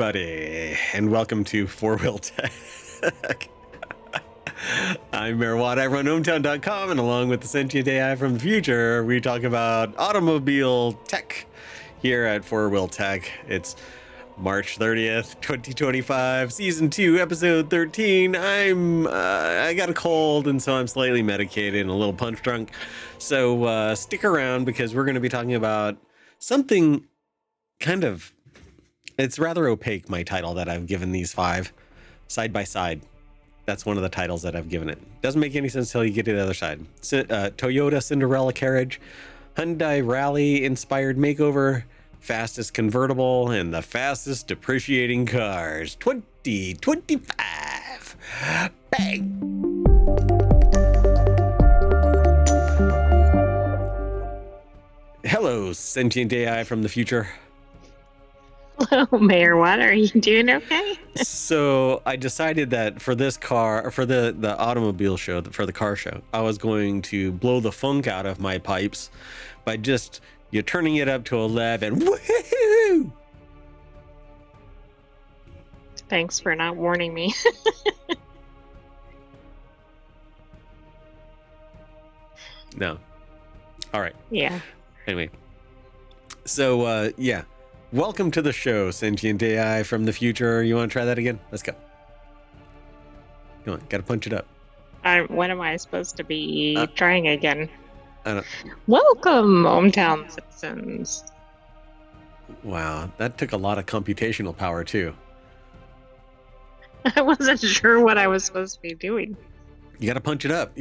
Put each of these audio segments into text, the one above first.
everybody, and welcome to FourWheelTech. I'm Mayor Watt. I run ohmtown.com, and along with the sentient AI from the future, we talk about automobile tech here at FourWheelTech. It's March 30th, 2025, Season 2, Episode 13. I got a cold, and so I'm slightly medicated and a little punch drunk. So stick around, because we're going to be talking about something it's rather opaque, my title that I've given these 5 side by side. That's one of the titles that I've given it. Doesn't make any sense until you get to the other side. Toyota Cinderella Carriage, Hyundai Rally inspired makeover, fastest convertible, and the fastest depreciating cars 2025. Bang! Hello, sentient AI from the future. Hello, Mayor Watt. Are you doing okay? So I decided that for this car, for the automobile show, for the car show, I was going to blow the funk out of my pipes by just turning it up to 11. Woohoo! Thanks for not warning me. No. All right. Yeah. Anyway. So, yeah. Welcome to the show, sentient AI from the future. You want to try that again? Let's go. Come on, gotta punch it up. When am I supposed to be trying again? I don't... Welcome, hometown citizens. Wow, that took a lot of computational power, too. I wasn't sure what I was supposed to be doing. You gotta punch it up.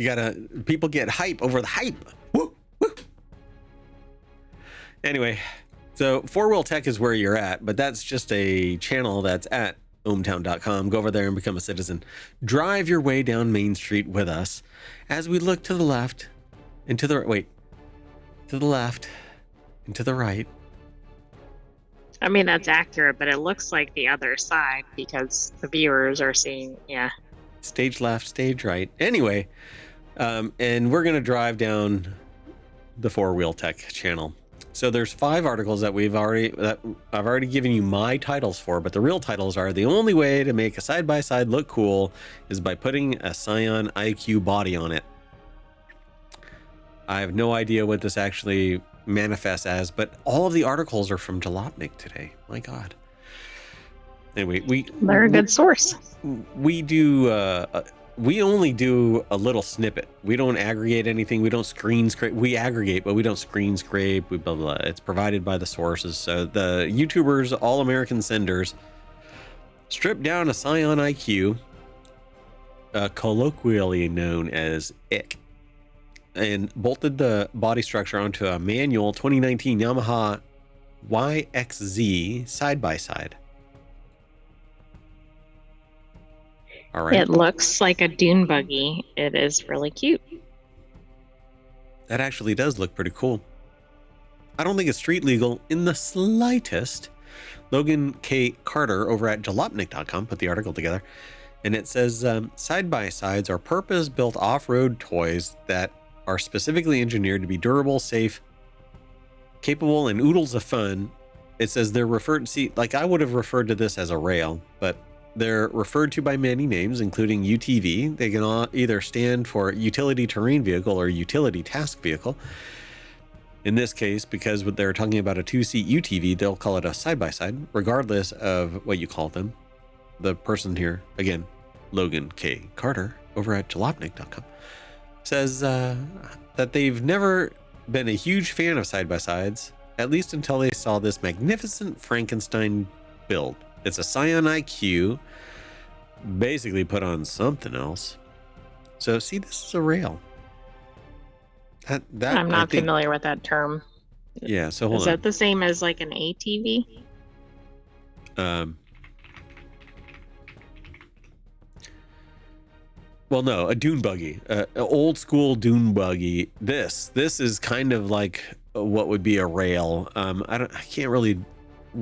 People get hype over the hype. Woo, woo. Anyway. So FourWheelTech is where you're at, but that's just a channel that's at ohmtown.com. Go over there and become a citizen. Drive your way down Main Street with us as we look to the left and to the left and to the right. I mean, that's accurate, but it looks like the other side because the viewers are seeing, yeah. Stage left, stage right. Anyway, and we're going to drive down the FourWheelTech channel. So there's 5 articles that I've already given you my titles for, but the real titles are: the only way to make a side-by-side look cool is by putting a Scion IQ body on it. I have no idea what this actually manifests as, but all of the articles are from Jalopnik today. My God. Anyway, they're a good source. We only do a little snippet. We don't aggregate anything. We don't screen scrape. We aggregate, but we don't screen scrape. We blah, blah, blah. It's provided by the sources. So the YouTubers, all American senders, stripped down a Scion IQ, colloquially known as IC, and bolted the body structure onto a manual 2019 Yamaha YXZ side-by-side. All right. It looks like a dune buggy. It is really cute. That actually does look pretty cool. I don't think it's street legal in the slightest. Logan K. Carter over at jalopnik.com put the article together, and it says side-by-sides are purpose-built off-road toys that are specifically engineered to be durable, safe, capable, and oodles of fun. It says they're referred to, I would have referred to this as a rail, but they're referred to by many names, including UTV. They can either stand for utility terrain vehicle or utility task vehicle. In this case, because they're talking about a 2-seat UTV, they'll call it a side-by-side, regardless of what you call them. The person here, again, Logan K. Carter over at jalopnik.com, says that they've never been a huge fan of side-by-sides, at least until they saw this magnificent Frankenstein build. It's a Scion IQ, basically put on something else. So, see, this is a rail. That I'm not familiar with that term. Yeah, so hold on. Is that the same as like an ATV? Well, no, a dune buggy, an old school dune buggy. This is kind of like what would be a rail. I can't really.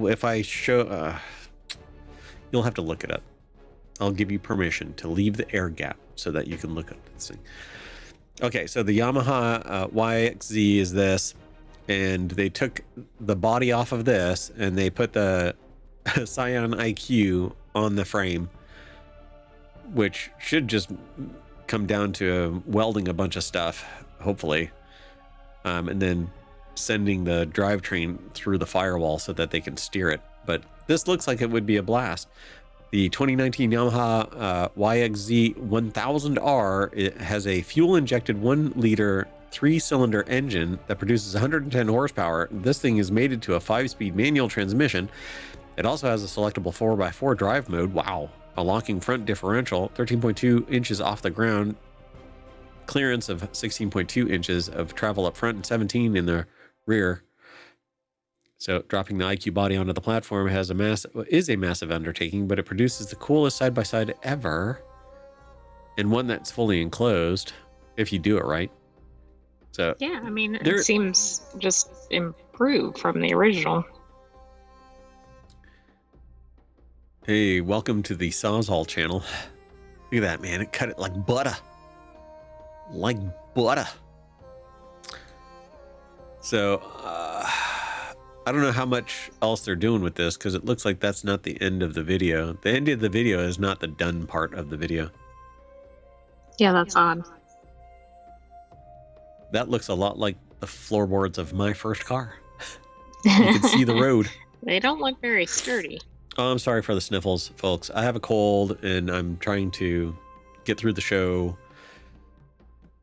If I show. You'll have to look it up. I'll give you permission to leave the air gap so that you can look up this thing. Okay, so the Yamaha YXZ is this, and they took the body off of this and they put the Scion IQ on the frame, which should just come down to welding a bunch of stuff, hopefully, and then sending the drivetrain through the firewall so that they can steer it. But this looks like it would be a blast. The 2019 Yamaha YXZ 1000R, it has a fuel-injected 1-liter 3-cylinder engine that produces 110 horsepower. This thing is mated to a 5-speed manual transmission. It also has a selectable 4x4 drive mode. Wow. A locking front differential, 13.2 inches off the ground, clearance of 16.2 inches of travel up front and 17 in the rear. So dropping the IQ body onto the platform is a massive undertaking, but it produces the coolest side-by-side ever, and one that's fully enclosed if you do it right. So yeah, I mean, it seems just improved from the original. Hey, welcome to the Sawzall channel. Look at that, man. It cut it like butter. Like butter. So, I don't know how much else they're doing with this, because it looks like that's not the end of the video. The end of the video is not the done part of the video. Yeah, that's odd. That looks a lot like the floorboards of my first car. You can see the road. They don't look very sturdy. Oh, I'm sorry for the sniffles, folks. I have a cold, and I'm trying to get through the show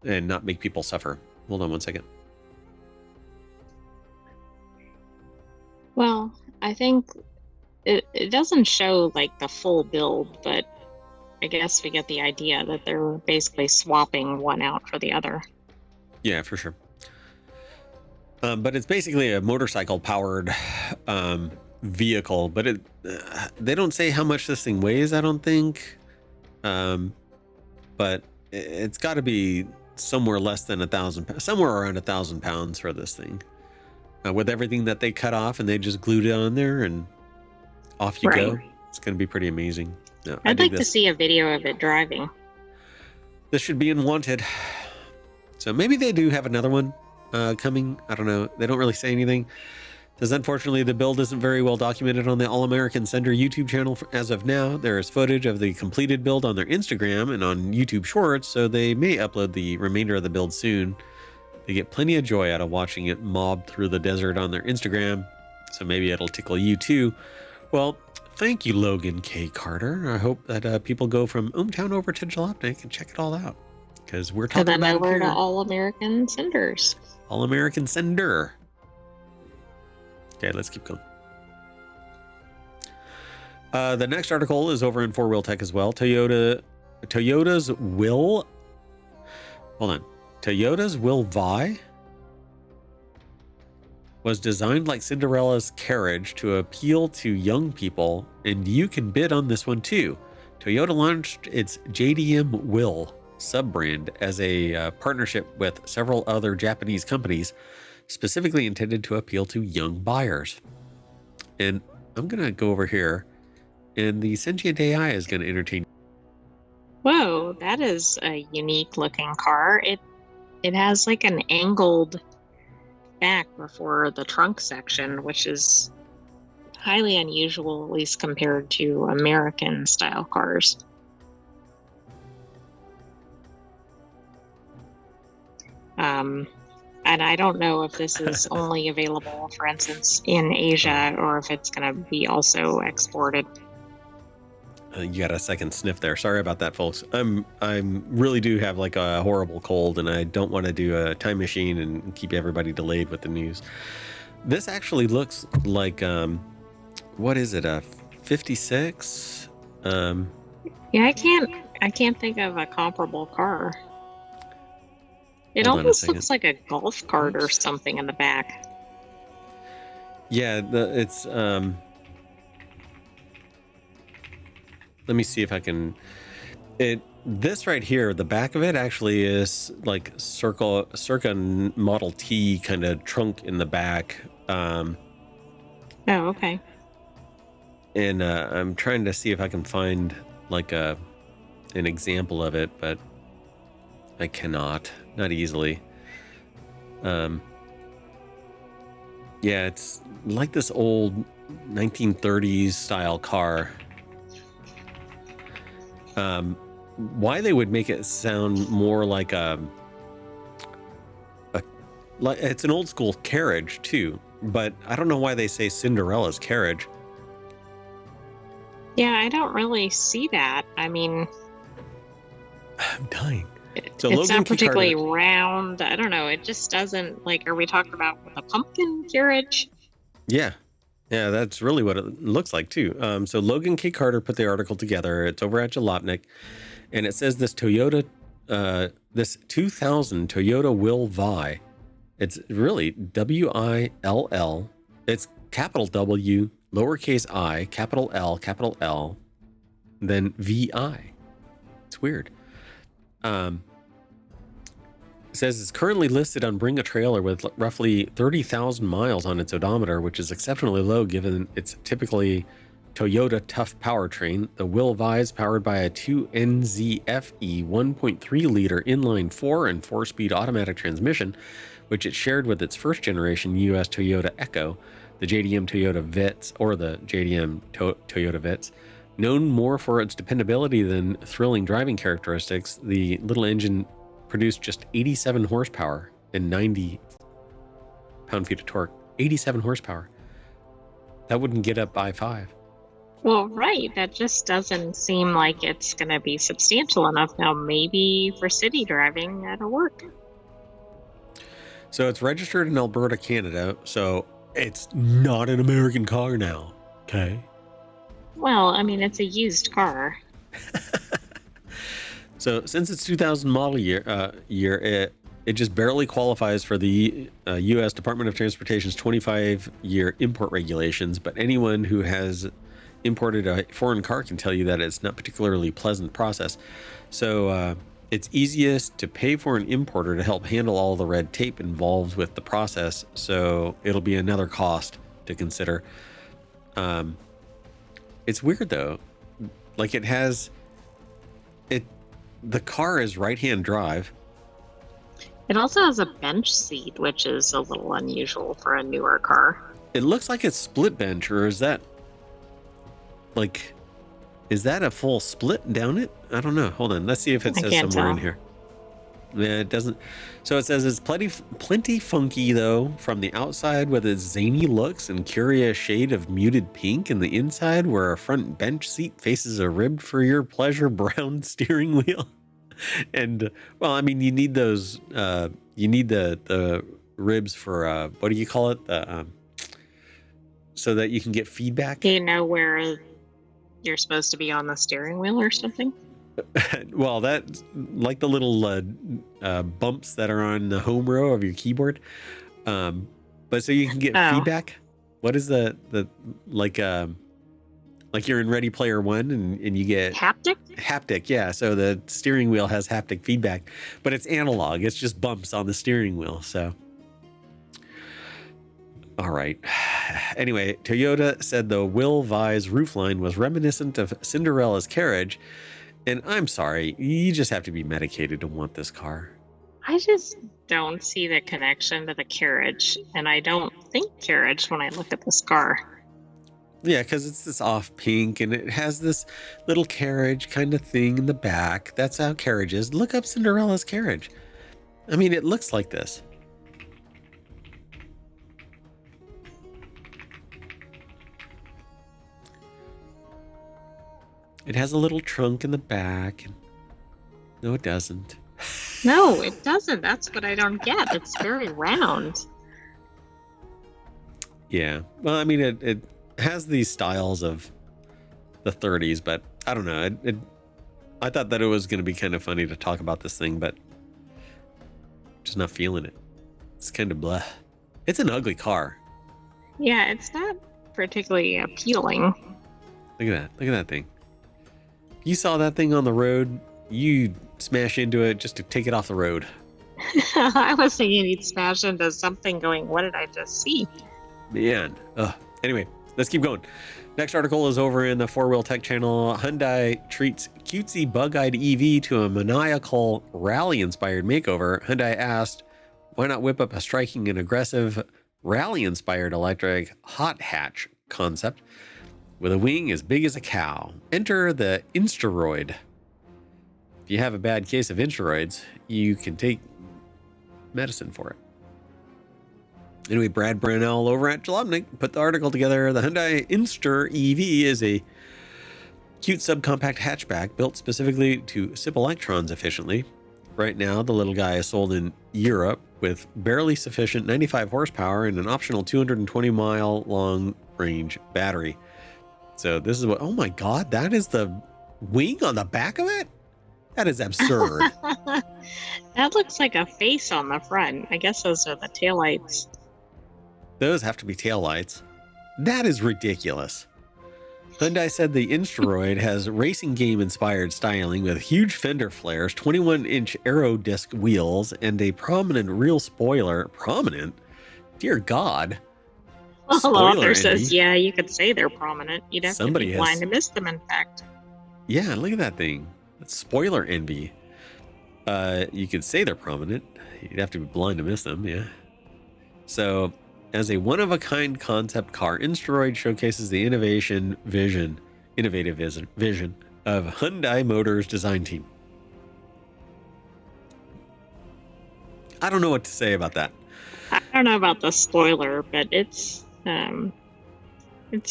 and not make people suffer. Hold on one second. Well, I think it doesn't show like the full build, but I guess we get the idea that they're basically swapping one out for the other. Yeah, for sure. But it's basically a motorcycle powered vehicle, but they don't say how much this thing weighs, I don't think. But it's got to be somewhere less than 1,000, somewhere around 1,000 pounds for this thing. With everything that they cut off and they just glued it on there and off you go. It's going to be pretty amazing. No, I'd like to see a video of it driving. This should be in Wanted. So maybe they do have another one coming. I don't know. They don't really say anything. Says, unfortunately, the build isn't very well documented on the All-American Sender YouTube channel as of now. There is footage of the completed build on their Instagram and on YouTube Shorts, so they may upload the remainder of the build soon. They get plenty of joy out of watching it mob through the desert on their Instagram, so maybe it'll tickle you too. Well, thank you, Logan K. Carter. I hope that people go from ohmTown over to Jalopnik and check it all out, because we're talking about over to All-American Senders. All-American Sender. Okay, let's keep going. The next article is over in FourWheelTech as well. Toyota's Will Vi was designed like Cinderella's Carriage to appeal to young people, and you can bid on this one too. Toyota launched its JDM Will sub-brand as a partnership with several other Japanese companies, specifically intended to appeal to young buyers. And I'm going to go over here, and the sentient AI is going to entertain. Whoa, that is a unique looking car. It has like an angled back before the trunk section, which is highly unusual, at least compared to American style cars. And I don't know if this is only available, for instance, in Asia, or if it's going to be also exported. You got a second sniff there. Sorry about that, folks. I'm really do have like a horrible cold, and I don't want to do a time machine and keep everybody delayed with the news. This actually looks like what is it? A 56? Yeah, I can't think of a comparable car. It almost looks like a golf cart or something in the back. Yeah, it's let me see if I can. This right here, the back of it actually is like circa Model T kind of trunk in the back. Oh, okay. And I'm trying to see if I can find like an example of it, but I cannot, not easily. Yeah, it's like this old 1930s style car. Why they would make it sound more like like it's an old school carriage too, but I don't know why they say Cinderella's carriage. Yeah, I don't really see that. I mean, I'm dying. So it's Logan not Key particularly Carter, round. I don't know. It just doesn't like, are we talking about the pumpkin carriage? yeah, that's really what it looks like too. So Logan K. Carter put the article together. It's over at Jalopnik, and it says this this 2000 Toyota Will Vi. It's really WILL. It's capital W, lowercase I, capital L, then VI. It's weird. It says it's currently listed on Bring a Trailer with roughly 30,000 miles on its odometer, which is exceptionally low given its typically Toyota tough powertrain. The Will Vi is powered by a 2NZFE 1.3 liter inline 4 and 4-speed automatic transmission, which it shared with its first generation US Toyota Echo, the JDM Toyota Vitz, or the JDM Toyota Vitz. Known more for its dependability than thrilling driving characteristics, the little engine produced just 87 horsepower and 90 pound-feet of torque. 87 horsepower. That wouldn't get up I-5. Well, right. That just doesn't seem like it's going to be substantial enough. Now, maybe for city driving, that'll work. So it's registered in Alberta, Canada. So it's not an American car now. Okay. Well, I mean, it's a used car. So since it's 2000 model year, it just barely qualifies for the U.S. Department of Transportation's 25-year import regulations. But anyone who has imported a foreign car can tell you that it's not particularly pleasant process. So it's easiest to pay for an importer to help handle all the red tape involved with the process. So it'll be another cost to consider. It's weird though. Like the car is right-hand drive. It also has a bench seat, which is a little unusual for a newer car. It looks like it's split bench, or is that a full split down it? I don't know. Hold on. Let's see if it says somewhere in here. Yeah, it doesn't. So it says it's plenty funky though from the outside with its zany looks and curious shade of muted pink in the inside, where a front bench seat faces a ribbed for your pleasure brown steering wheel. And well, I mean, you need those. You need the ribs for what do you call it? So that you can get feedback. Do you know where you're supposed to be on the steering wheel or something? Well, that's like the little bumps that are on the home row of your keyboard. But so you can get feedback. What is the like you're in Ready Player One and you get haptic. Yeah. So the steering wheel has haptic feedback, but it's analog. It's just bumps on the steering wheel. So. All right. Anyway, Toyota said the Will Vi's roofline was reminiscent of Cinderella's carriage. And I'm sorry, you just have to be medicated to want this car. I just don't see the connection to the carriage. And I don't think carriage when I look at this car. Yeah, because it's this off pink and it has this little carriage kind of thing in the back. That's how carriage is. Look up Cinderella's carriage. I mean, it looks like this. It has a little trunk in the back. No, it doesn't. No, it doesn't. That's what I don't get. It's very round. Yeah. Well, I mean, it has these styles of the 30s, but I don't know. I thought that it was going to be kind of funny to talk about this thing, but just not feeling it. It's kind of blah. It's an ugly car. Yeah, it's not particularly appealing. Look at that. Look at that thing. You saw that thing on the road, you smash into it just to take it off the road. I was thinking he'd smash into something going, what did I just see? Man. Anyway, let's keep going. Next article is over in the FourWheelTech channel. Hyundai treats cutesy bug-eyed EV to a maniacal rally-inspired makeover. Hyundai asked, why not whip up a striking and aggressive rally-inspired electric hot hatch concept with a wing as big as a cow. Enter the Instaroid. If you have a bad case of Instaroids, you can take medicine for it. Anyway, Brad Brunel over at Jalopnik put the article together. The Hyundai Inster EV is a cute subcompact hatchback built specifically to sip electrons efficiently. Right now, the little guy is sold in Europe with barely sufficient 95 horsepower and an optional 220-mile long-range battery. So this is what, oh my God, that is the wing on the back of it? That is absurd. That looks like a face on the front. I guess those are the taillights. Those have to be taillights. That is ridiculous. Hyundai said the Instaroid has racing game inspired styling with huge fender flares, 21-inch aero disc wheels, and a prominent rear spoiler. Prominent? Dear God. Well, the Spoiler author envy. says, yeah, you could say they're prominent. You'd have Somebody to be has- blind to miss them, in fact. Yeah, look at that thing. That's spoiler envy. You could say they're prominent. You'd have to be blind to miss them, yeah. So, as a one-of-a-kind concept car, Instaroid showcases the innovative vision of Hyundai Motors design team. I don't know what to say about that. I don't know about the spoiler, but it's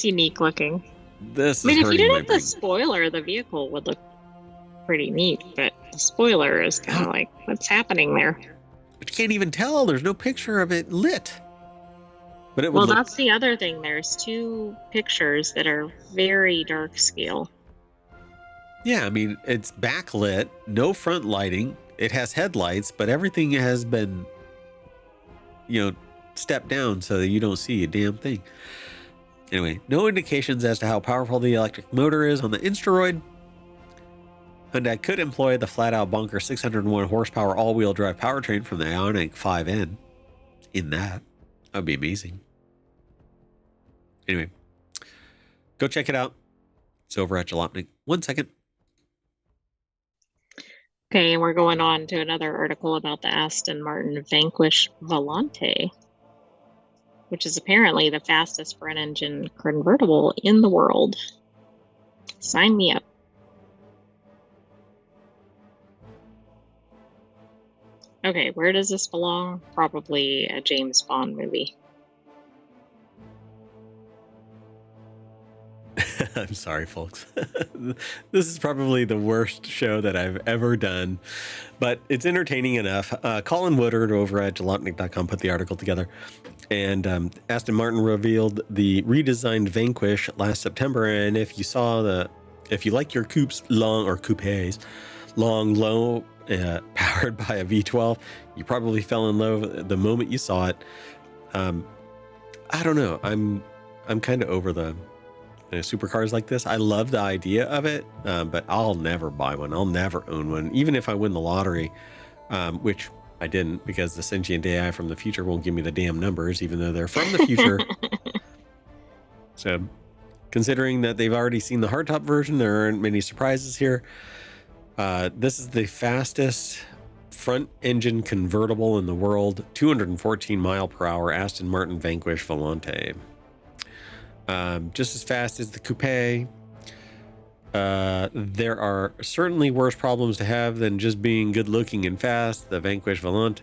unique looking. This is I mean, if you hurting didn't my have brain. the spoiler, the vehicle would look pretty neat, but the spoiler is kind of like, what's happening there? But you can't even tell. There's no picture of it lit. But it would Well, look... that's the other thing. There's two pictures that are very dark scale. Yeah, I mean, it's backlit, no front lighting. It has headlights, but everything has been, stepped down so that you don't see a damn thing. Anyway, no indications as to how powerful the electric motor is on the Instaroid. Hyundai could employ the flat-out bunker 601 horsepower all-wheel drive powertrain from the Ioniq 5N in that. That would be amazing. Anyway, go check it out. It's over at Jalopnik. 1 second. Okay, and we're going on to another article about the Aston Martin Vanquish Volante, which is apparently the fastest front engine convertible in the world. Sign me up. Okay, where does this belong? Probably a James Bond movie. I'm sorry, folks. This is probably the worst show that I've ever done, but it's entertaining enough. Colin Woodard over at Jalopnik.com put the article together, and Aston Martin revealed the redesigned Vanquish last September. And if you like your coupes long, low, powered by a V12, you probably fell in love the moment you saw it. I don't know. I'm kind of over the supercars like this. I love the idea of it, but I'll never buy one. I'll never own one, even if I win the lottery, which I didn't, because the sentient AI from the future won't give me the damn numbers, even though they're from the future. So, considering that they've already seen the hardtop version, there aren't many surprises here. This is the fastest front engine convertible in the world, 214 mile per hour Aston Martin Vanquish Volante. Just as fast as the coupe. There are certainly worse problems to have than just being good looking and fast. The Vanquish Volante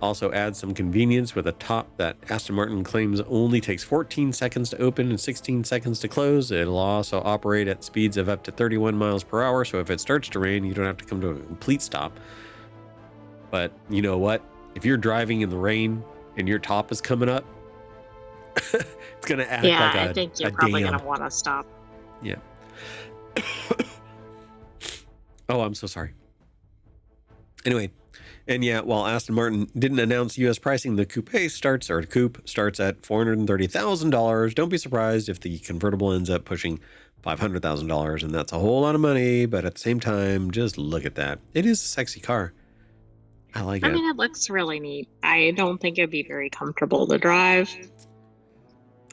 also adds some convenience with a top that Aston Martin claims only takes 14 seconds to open and 16 seconds to close. It'll also operate at speeds of up to 31 miles per hour. So if it starts to rain, you don't have to come to a complete stop. But you know what? If you're driving in the rain and your top is coming up, it's going to act like I think you're probably going to want to stop. Yeah. Oh, I'm so sorry. Anyway, and yeah, while Aston Martin didn't announce U.S. pricing, the coupe starts at $430,000. Don't be surprised if the convertible ends up pushing $500,000, and that's a whole lot of money. But at the same time, just look at that. It is a sexy car. I like it. I mean, it looks really neat. I don't think it'd be very comfortable to drive.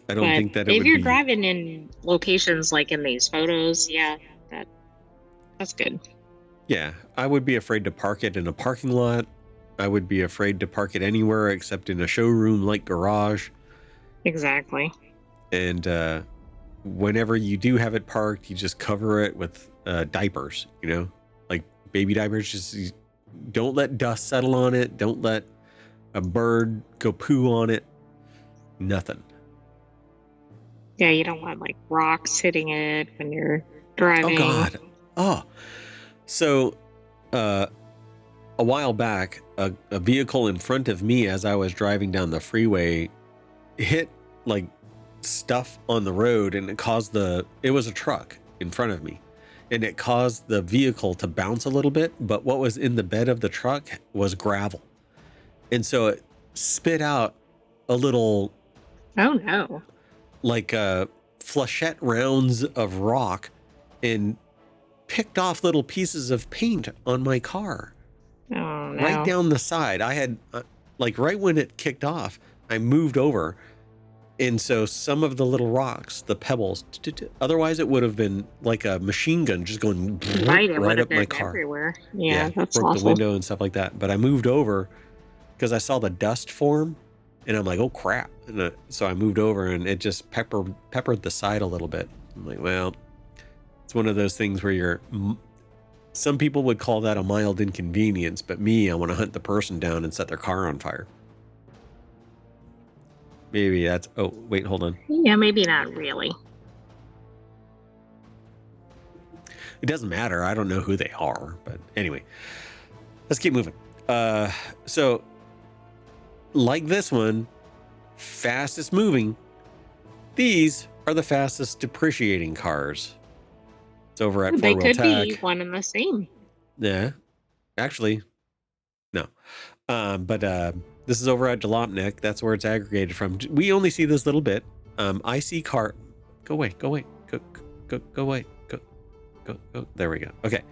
I don't think that if you're driving in locations like in these photos, yeah, that's good. Yeah, I would be afraid to park it in a parking lot. I would be afraid to park it anywhere except in a showroom like garage. Exactly. And whenever you do have it parked, you just cover it with diapers, like baby diapers. Just don't let dust settle on it. Don't let a bird go poo on it. Nothing. Yeah, you don't want like rocks hitting it when you're driving. Oh God. Oh. So a while back, a vehicle in front of me as I was driving down the freeway hit like stuff on the road, and it was a truck in front of me, and it caused the vehicle to bounce a little bit, but what was in the bed of the truck was gravel. And so it spit out a little, oh no, like flechette rounds of rock, and picked off little pieces of paint on my car. Oh no. Right down the side. I had like right when it kicked off, I moved over, and so some of the little rocks, the pebbles, otherwise it would have been like a machine gun just going right up my car everywhere. Yeah, that's broke awful. the window and stuff like that. But I moved over because I saw the dust form, and I'm like, oh crap. And so I moved over, and it just peppered the side a little bit. I'm like, well, it's one of those things where some people would call that a mild inconvenience, but me, I want to hunt the person down and set their car on fire. Maybe that's, oh, wait, hold on. Yeah, maybe not really. It doesn't matter. I don't know who they are, but anyway, let's keep moving. So like this one, fastest moving, these are the fastest depreciating cars. It's over at They could FourWheelTech. be one and the same. Yeah, actually, no. But this is over at Jalopnik. That's where it's aggregated from. We only see this little bit. I see car. Go away. Go away. Go away. Go. There we go. Okay.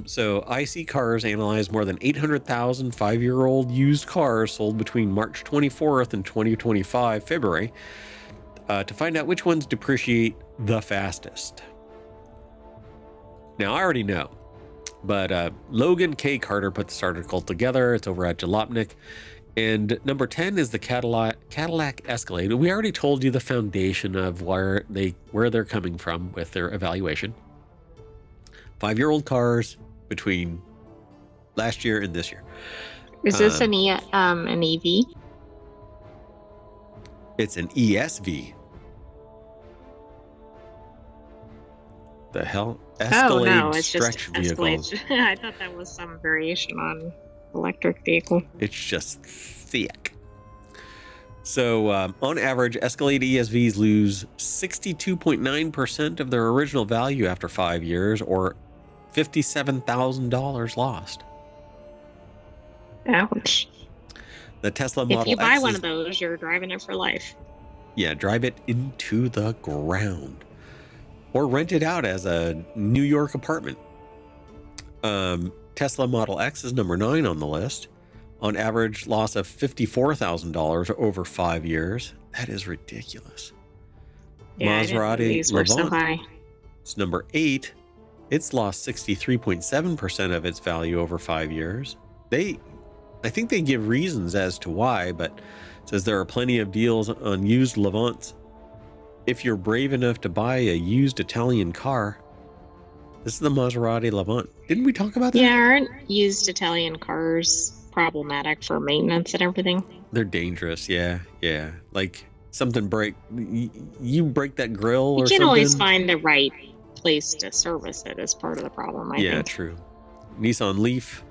So IC Cars analyzed more than 800,000 5-year-old used cars sold between March 24th and 2025 February to find out which ones depreciate the fastest. Now, I already know, but Logan K. Carter put this article together. It's over at Jalopnik. And number 10 is the Cadillac Escalade. We already told you the foundation of where they're coming from with their evaluation. 5-year-old cars between last year and this year. Is this an EV? It's an ESV. The hell? Escalade oh no, it's stretch just vehicles. I thought that was some variation on electric vehicle. It's just thick. So on average, Escalade ESVs lose 62.9% of their original value after 5 years, or $57,000 lost. Ouch. The Tesla Model X. If you buy one of those, you're driving it for life. Yeah, drive it into the ground. Or rent it out as a New York apartment. Tesla Model X is number 9 on the list. On average, loss of $54,000 over 5 years. That is ridiculous. Yeah, Maserati these were so high. It's number 8. It's lost 63.7% of its value over 5 years. I think they give reasons as to why, but it says there are plenty of deals on used Levants. If you're brave enough to buy a used Italian car, this is the Maserati Levant. Didn't we talk about that? Yeah, aren't used Italian cars problematic for maintenance and everything? They're dangerous. Yeah. Like something break, you break that grill or something. You can always find the right place to service it as part of the problem, I think. Yeah, true. Nissan Leaf.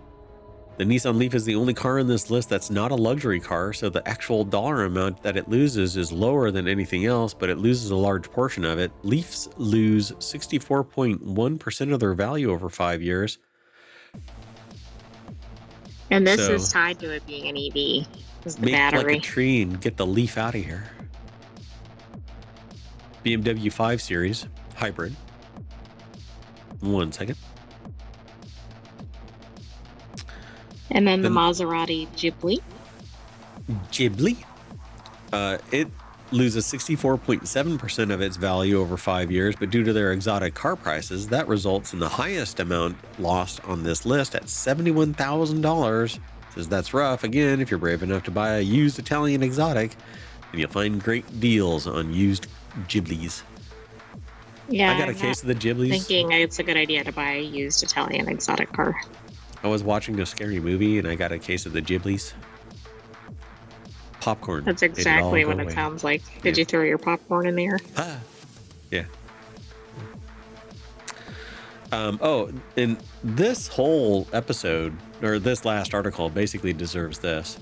The Nissan Leaf is the only car on this list that's not a luxury car, so the actual dollar amount that it loses is lower than anything else, but it loses a large portion of it. Leafs lose 64.1% of their value over 5 years. And this is tied to it being an EV. Is the make battery. Like a tree and get the Leaf out of here. BMW 5 Series hybrid. 1 second. And then the Maserati Ghibli. It loses 64.7% of its value over 5 years, but due to their exotic car prices, that results in the highest amount lost on this list at $71,000. Says that's rough. Again, if you're brave enough to buy a used Italian exotic, and you'll find great deals on used Ghiblis. Yeah, I got a I'm case not of the Ghiblis. thinking it's a good idea to buy a used Italian exotic car. I was watching a scary movie and I got a case of the Ghiblis. Popcorn. That's Made it all exactly go what it away. sounds like. Did Yeah. you throw your popcorn in the air? Ah. Yeah. Oh, and this whole episode, or this last article, basically deserves this.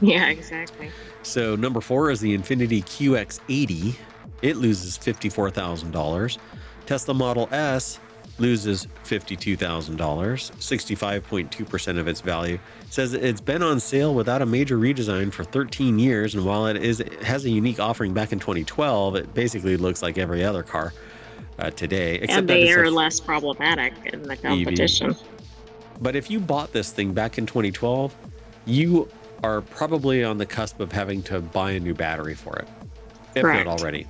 Yeah, exactly. So number 4 is the Infiniti QX80. It loses $54,000. Tesla Model S loses $52,000, 65.2% of its value. It says it's been on sale without a major redesign for 13 years, and while it has a unique offering back in 2012, it basically looks like every other car today, except And that they it's are less problematic in the competition. But if you bought this thing back in 2012, you are probably on the cusp of having to buy a new battery for it, if Correct. not already.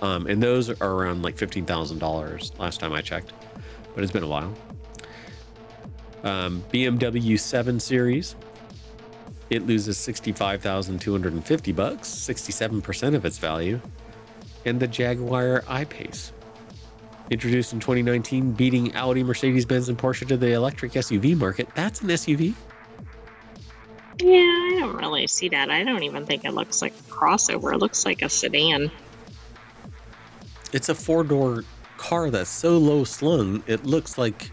And those are around like $15,000 last time I checked, but it's been a while. BMW 7 Series, it loses $65,250, 67% of its value. And the Jaguar I-Pace, introduced in 2019, beating Audi, Mercedes-Benz, and Porsche to the electric SUV market. That's an SUV. Yeah, I don't really see that. I don't even think it looks like a crossover. It looks like a sedan. It's a 4-door car that's so low slung, it looks like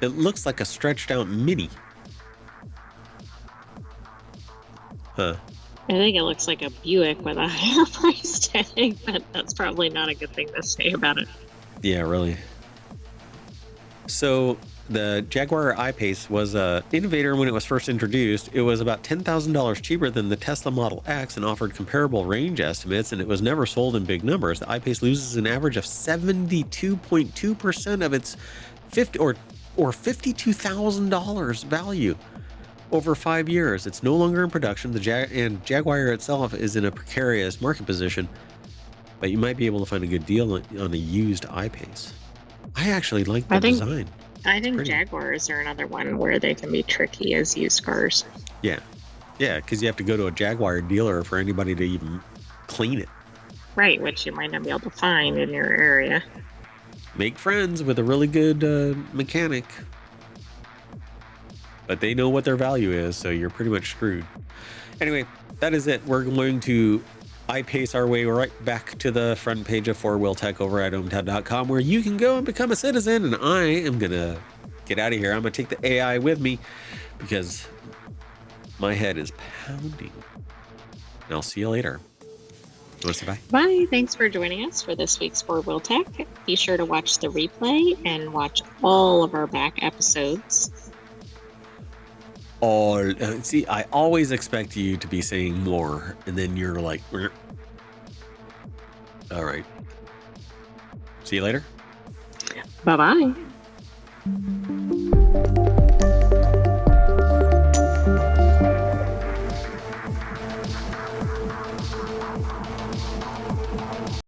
a stretched out Mini. Huh. I think it looks like a Buick with a higher price tag, but that's probably not a good thing to say about it. Yeah, really. So the Jaguar I-Pace was an innovator when it was first introduced. It was about $10,000 cheaper than the Tesla Model X and offered comparable range estimates, and it was never sold in big numbers. The I-Pace loses an average of 72.2% of its $52,000 value over 5 years. It's no longer in production. And Jaguar itself is in a precarious market position, but you might be able to find a good deal on a used I-Pace. I actually like the design. I think Jaguars are another one where they can be tricky as used cars. Yeah, because you have to go to a Jaguar dealer for anybody to even clean it. Right, which you might not be able to find in your area. Make friends with a really good mechanic, but they know what their value is, so you're pretty much screwed. Anyway, that is it. We're going to I-Pace our way right back to the front page of 4WheelTech over at ohmtown.com, where you can go and become a citizen. And I am going to get out of here. I'm going to take the AI with me because my head is pounding. And I'll see you later. You want to say bye? Bye. Thanks for joining us for this week's 4WheelTech. Be sure to watch the replay and watch all of our back episodes. See, I always expect you to be saying more, and then you're like, all right. See you later. Bye-bye.